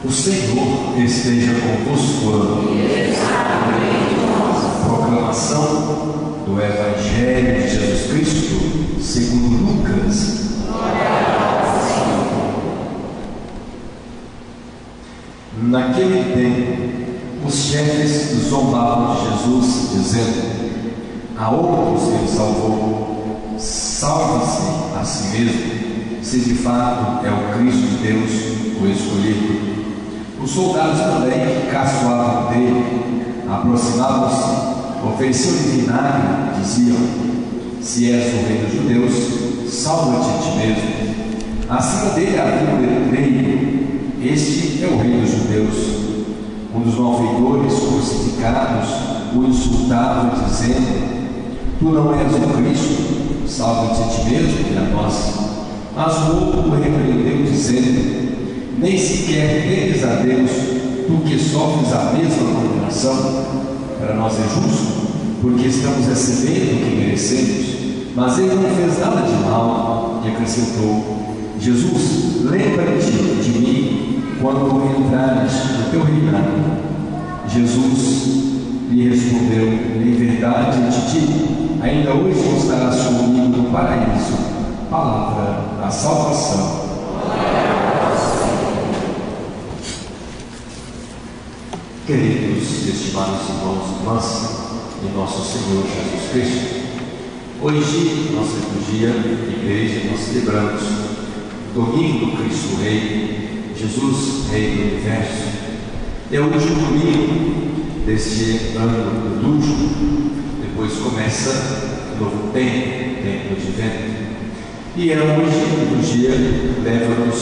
O Senhor esteja convosco. Proclamação do Evangelho de Jesus Cristo segundo Lucas. Naquele tempo, os chefes zombavam de Jesus, dizendo: a outros ele salvou, salve-se a si mesmo, se de fato é o Cristo de Deus, o escolhido. Os soldados também caçoavam dele, aproximavam-se, ofereciam-lhe vinagre, diziam: se és o rei dos judeus, salva-te a ti mesmo. Acima dele havia um letreiro: este é o rei dos judeus. Um dos malfeitores crucificados o insultava, dizendo: tu não és o Cristo, salva-te a ti mesmo e a nós. Mas o outro o repreendeu, dizendo: nem sequer temes a Deus, tu que sofres a mesma condenação. Para nós é justo, porque estamos recebendo o que merecemos. Mas ele não fez nada de mal, e acrescentou: Jesus, lembra-te de mim quando entrares no teu reinado. Jesus lhe respondeu: em verdade eu te digo, ainda hoje estarás comigo no paraíso. Palavra da salvação. Queridos, estimados irmãos e irmãs, em nosso Senhor Jesus Cristo, hoje, nossa liturgia, igreja, nós celebramos o domingo do Cristo Rei, Jesus, Rei do Universo. É o último domingo deste ano litúrgico, depois começa o novo tempo de Advento. E hoje a liturgia leva-nos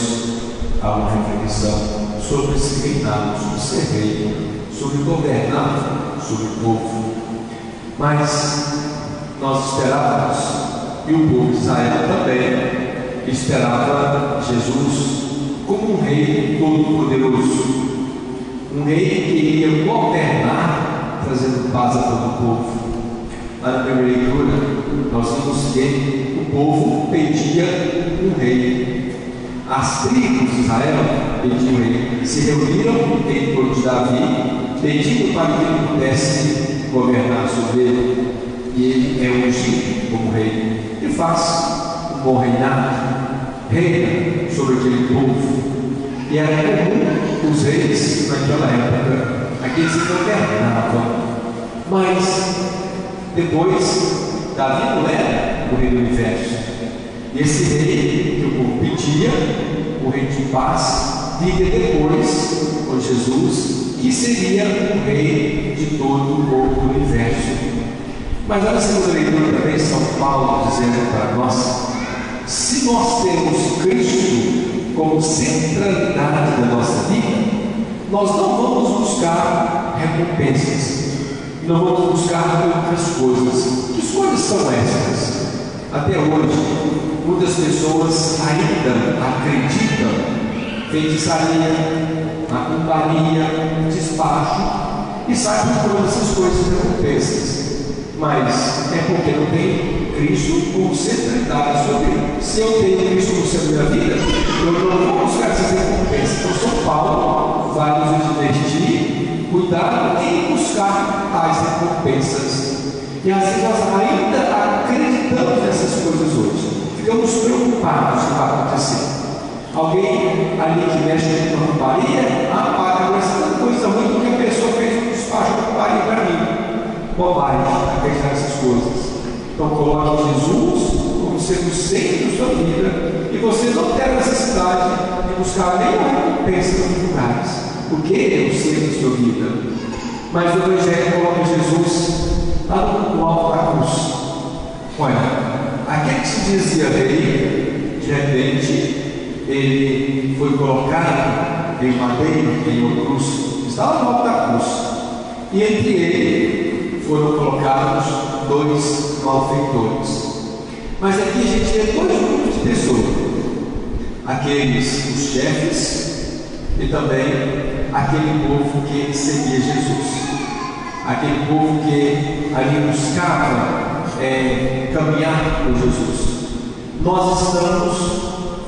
a uma reflexão sobre esse reinado, sobre ser rei, sobre governar sobre o povo. Mas nós esperávamos, e o povo de Israel também esperava Jesus como um rei todo-poderoso, um rei que iria governar, trazendo paz a todo o povo. Lá na primeira leitura, nós vimos que o povo pedia um rei. As tribos de Israel pediam um rei, se reuniram em torno de Davi, pedindo para que ele pudesse governar sobre ele. E ele é ungido como rei e faz um bom reinado, reina sobre aquele povo. E era comum os reis naquela época, aqueles que governavam. Mas depois, Davi não era o rei do universo. E esse rei que o povo pedia, o rei de paz, viria depois com Jesus, que seria o rei de todo o universo. Mas olha a segunda leitura também, São Paulo dizendo para nós: se nós temos Cristo como centralidade da nossa vida, nós não vamos buscar recompensas, não vamos buscar outras coisas. Que coisas são essas? Até hoje, muitas pessoas ainda acreditam feitiçaria, macumbaria, despacho e sabem por essas coisas recompensas. Mas é porque não tem Cristo como centralidade da sua vida. Se eu tenho Cristo como centro da minha vida, eu não vou buscar essas recompensas. Então São Paulo vai nos advertir: cuidado em buscar tais recompensas. E assim nós ainda acreditamos nessas coisas hoje. Ficamos preocupados com o que vai acontecer. Alguém ali que mexe com macumbaria, paga com essa coisa ruim porque a pessoa fez um despacho de macumbaria para mim. Bobagem, acreditar nessas coisas. Então coloque Jesus como sendo o centro da sua vida, e você não tem a necessidade de buscar nenhuma recompensa nos lugares, porque Ele é o centro da sua vida. Mas o Evangelho coloca Jesus lá no alto da cruz. Olha, aquele que se dizia rei, de repente ele foi colocado em madeira, em uma cruz, estava no alto da cruz, e entre ele foram colocados dois malfeitores. Mas aqui a gente vê dois grupos de pessoas: aqueles, os chefes, e também aquele povo que seguia Jesus, aquele povo que ali buscava caminhar com Jesus. Nós estamos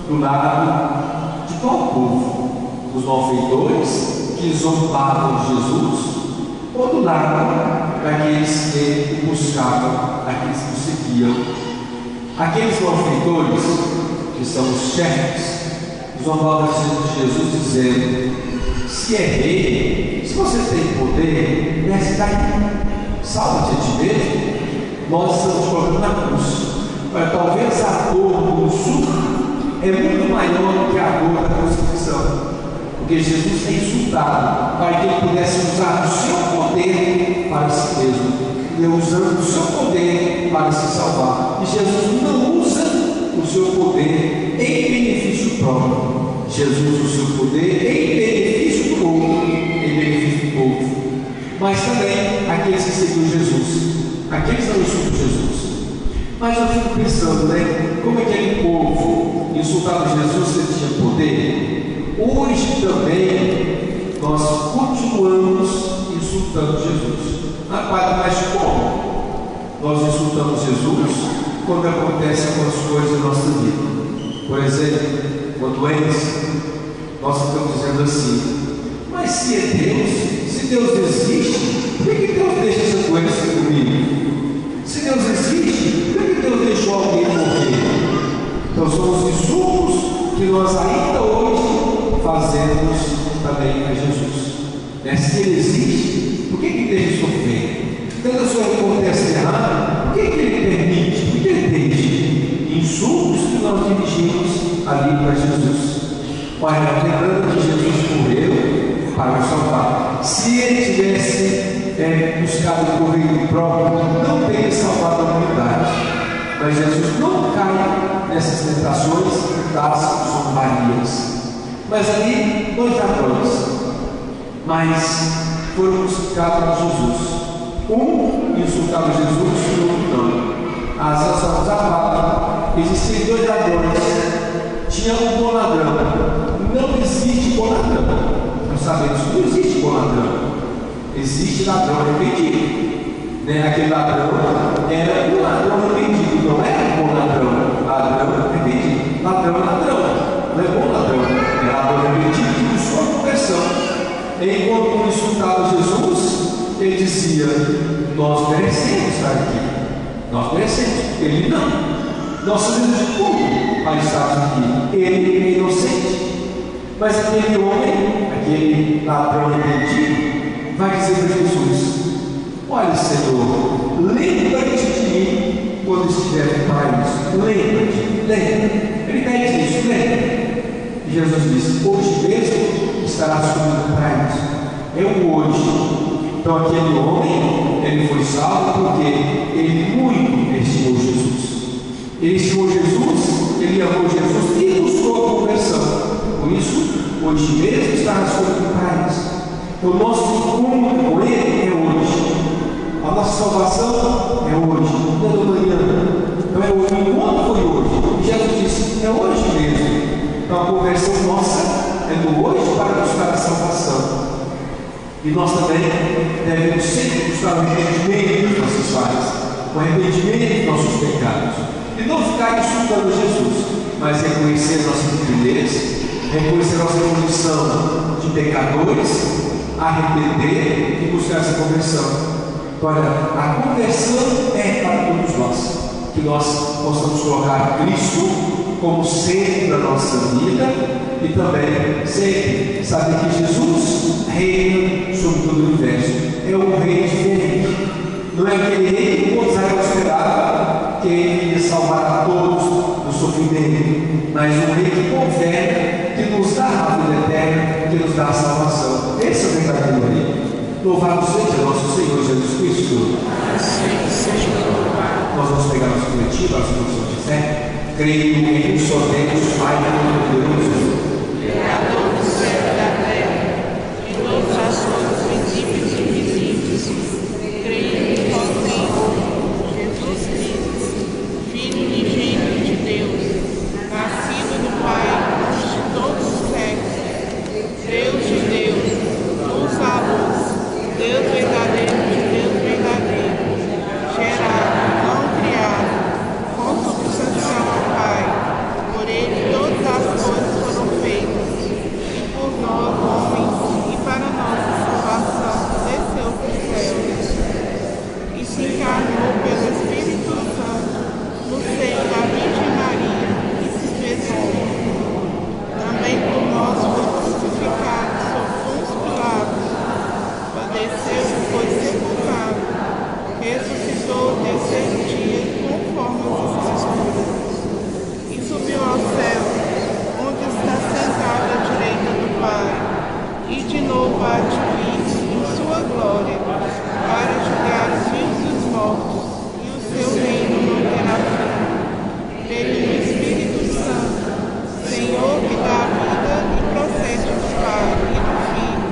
do lado de qual povo? dos malfeitores que zombavam de Jesus, ou do lado daqueles que o buscavam, aqueles que o seguiam. Aqueles malfeitores, que são os chefes, zombavam de Jesus dizendo: se é rei, se você tem poder, desce daí, salva-te a ti mesmo. Nós estamos colocando na cruz. Mas talvez a dor do insulto é muito maior do que a dor da crucifixão, porque Jesus é insultado para que ele pudesse usar o seu poder para si mesmo, ele usando o seu poder para se salvar. E Jesus não usa o seu poder em benefício próprio. Jesus usa o seu poder em benefício do outro, em benefício do povo. Mas também aqueles que seguiam Jesus, aqueles que não insultam Jesus. Mas eu fico pensando, como aquele povo insultava Jesus se ele tinha poder. Hoje também nós continuamos insultando Jesus. Mas como? Nós insultamos Jesus quando acontecem algumas coisas na nossa vida. Por exemplo, uma doença, nós estamos dizendo assim: mas se é Deus, se Deus existe, por que Deus deixa essa doença comigo? Se Deus existe, por que Deus deixou alguém morrer? Então são os insultos que nós ainda hoje fazemos também a Jesus. Se Ele existe, por que deixa sofrer? Quando a sua acontece errado, por que Ele permite? Por que Ele deixa? Insultos que nós dirigimos ali para Jesus. Olha, lembrando que Jesus morreu para nos salvar. Se Ele tivesse buscado o proveito próprio, não teria salvado a humanidade. Mas Jesus não cai nessas tentações das zombarias. Mas ali, dois ladrões, mas foram crucificados por Jesus. Um insultava Jesus e o outro não. As ações da palavra, existem dois ladrões. Tinha um bom ladrão. Não existe bom ladrão. Nós sabemos que não existe bom ladrão. Existe ladrão arrependido. Aquele ladrão era um ladrão arrependido, não era um bom ladrão. Ladrão arrependido. Ladrão é ladrão, não é bom ladrão. É ladrão arrependido que buscou a conversão. Enquanto ele insultava Jesus, ele dizia: nós merecemos estar aqui. Nós merecemos. Ele não. Nós sabemos de tudo para estarmos aqui. Ele é inocente. Mas aquele homem, aquele ladrão arrependido, vai dizer para Jesus: olha, Senhor, lembra-te de mim quando estiver no paraíso. Lembra-te, lembra. Ele pede isso, lembra. E Jesus diz: hoje mesmo estarás comigo no paraíso. É o hoje. Então aquele homem, ele foi salvo porque ele muito estimou Jesus. Ele estimou Jesus, ele amou Jesus e buscou a conversão. Por isso, hoje mesmo estarás comigo no paraíso. Então, o nosso encontro com Ele é hoje. A nossa salvação é hoje, não é amanhã. Então, o encontro foi hoje. E Jesus disse: é hoje mesmo. Então, a conversão nossa é do hoje para buscar a salvação. E nós também devemos sempre buscar o arrependimento das nossas falhas, o arrependimento dos nossos pecados. E não ficar insultando Jesus, mas reconhecer a nossa timidez, reconhecer a nossa condição de pecadores, arrepender e buscar essa conversão. Olha, a conversão é para todos nós, que nós possamos colocar Cristo como centro da nossa vida e também sempre saber que Jesus reina sobre todo o universo. É um rei diferente. Não é aquele rei que Israel esperava, que ele ia salvar a todos do sofrimento, mas um rei que governa, que nos dá a vida eterna, que nos dá a salvação. Esse é o verdadeiro rei. Louvado seja nosso Senhor Jesus Cristo. Nós vamos pegar nosso coletivo, a nossa de fé. Creio em um só Deus, Pai Todo-Poderoso, Criador do céu e da terra, e todas as coisas visíveis e invisíveis. Creio em vosso Senhor, Jesus Cristo, Filho unigênito de Deus, nascido do Pai antes de todos os séculos, Deus de Deus, luz da luz, Deus verdadeiro de Deus verdadeiro, gerado, não criado, consubstancial ao Pai. Por ele todas as coisas foram e de novo há de vir em sua glória, para julgar os vivos e os mortos, e o seu reino não terá fim. Creio no Espírito Santo, Senhor que dá a vida e procede do Pai e do Filho,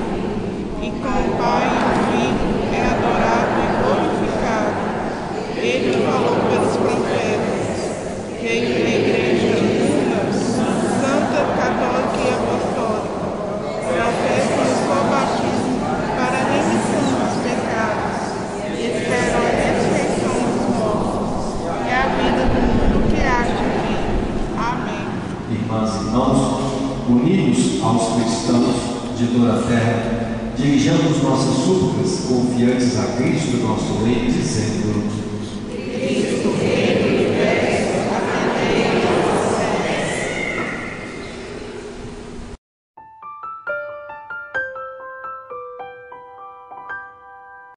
e com o Pai e o Filho é adorado e glorificado. Ele falou pelos profetas, veio na Igreja una, santa, católica e apostólica, professa o seu batismo para a remissão dos pecados, e espero a ressurreição dos mortos e a vida do mundo que há de vir. Amém. Irmãs e irmãos, unidos aos cristãos de toda a terra, dirijamos nossas súplicas confiantes a Cristo, nosso Rei, dizendo: